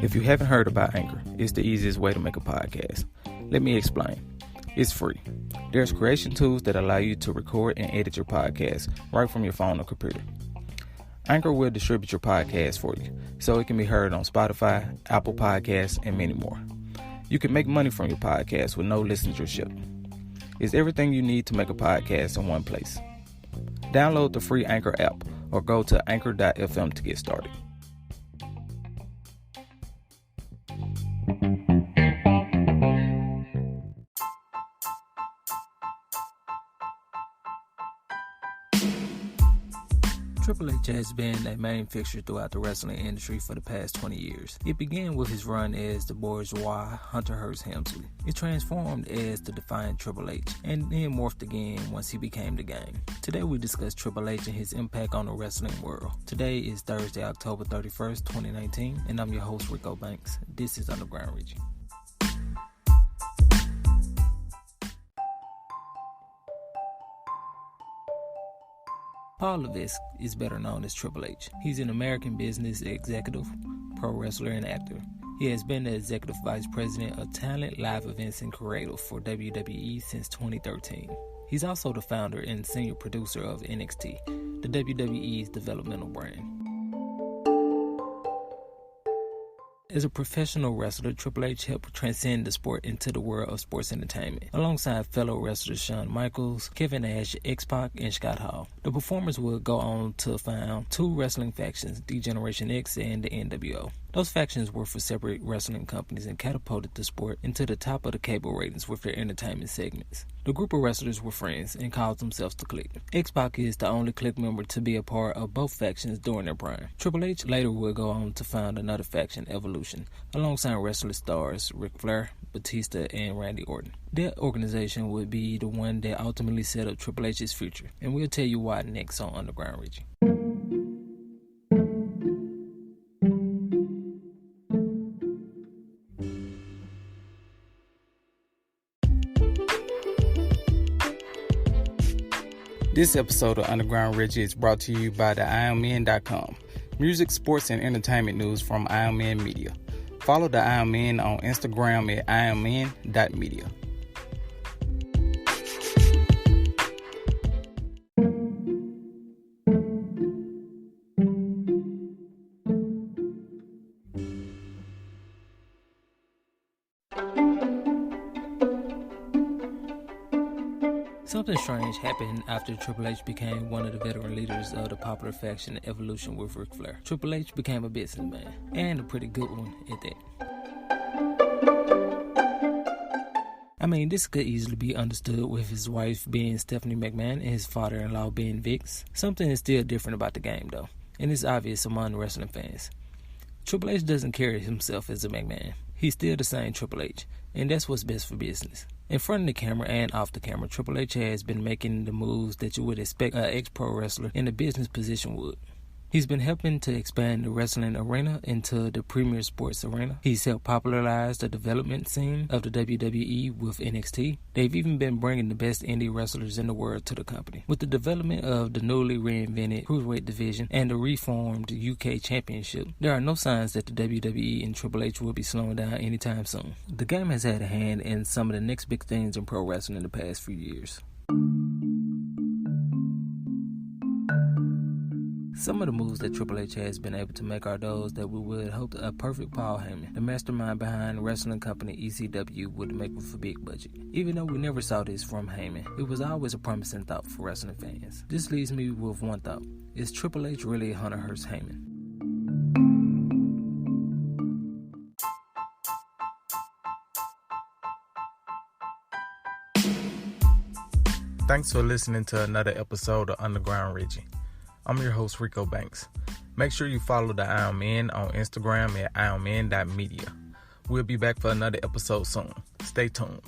If you haven't heard about Anchor, it's the easiest way to make a podcast. Let me explain. It's free. There's creation tools that allow you to record and edit your podcast right from your phone or computer. Anchor will distribute your podcast for you, so it can be heard on Spotify, Apple Podcasts, and many more. You can make money from your podcast with no listenership. It's everything you need to make a podcast in one place. Download the free Anchor app or go to anchor.fm to get started. Triple H has been a main fixture throughout the wrestling industry for the past 20 years. It began with his run as the bourgeois Hunter Hearst Heyman. It transformed as the defiant Triple H, and then morphed again once he became the Game. Today we discuss Triple H and his impact on the wrestling world. Today is Thursday, October 31st, 2019, and I'm your host, Rico Banks. This is Underground Reggie. Paul Levesque is better known as Triple H. He's an American business executive, pro wrestler, and actor. He has been the executive vice president of talent, live events, and creative for WWE since 2013. He's also the founder and senior producer of NXT, the WWE's developmental brand. As a professional wrestler, Triple H helped transcend the sport into the world of sports entertainment, alongside fellow wrestlers Shawn Michaels, Kevin Nash, X-Pac, and Scott Hall. The performers would go on to found two wrestling factions, D-Generation X and the NWO. Those factions were for separate wrestling companies and catapulted the sport into the top of the cable ratings with their entertainment segments. The group of wrestlers were friends and called themselves the Clique. X-Pac is the only Clique member to be a part of both factions during their prime. Triple H later would go on to found another faction, Evolution, alongside wrestler stars Ric Flair, Batista, and Randy Orton. That organization would be the one that ultimately set up Triple H's future, and we'll tell you why next on Underground Reggie. This episode of Underground Reggie is brought to you by the IamMen.com. Music, sports, and entertainment news from IamMen Media. Follow the IamMen on Instagram at IamMen.media. Something strange happened after Triple H became one of the veteran leaders of the popular faction Evolution with Ric Flair. Triple H became a businessman, and a pretty good one at that. I mean, this could easily be understood with his wife being Stephanie McMahon and his father-in-law being Vince. Something is still different about the game, though, and it's obvious among wrestling fans. Triple H doesn't carry himself as a McMahon. He's still the same Triple H, and that's what's best for business. In front of the camera and off the camera, Triple H has been making the moves that you would expect an ex-pro wrestler in a business position would. He's been helping to expand the wrestling arena into the premier sports arena. He's helped popularize the development scene of the WWE with NXT. They've even been bringing the best indie wrestlers in the world to the company. With the development of the newly reinvented Cruiserweight division and the reformed UK Championship, there are no signs that the WWE and Triple H will be slowing down anytime soon. The Game has had a hand in some of the next big things in pro wrestling in the past few years. Some of the moves that Triple H has been able to make are those that we would hope a perfect Paul Heyman, the mastermind behind wrestling company ECW, would make with a big budget. Even though we never saw this from Heyman, it was always a promising thought for wrestling fans. This leaves me with one thought. Is Triple H really Hunter Hearst Heyman? Thanks for listening to another episode of Underground Reggie. I'm your host, Rico Banks. Make sure you follow the IamMen on Instagram at IamMen.media. We'll be back for another episode soon. Stay tuned.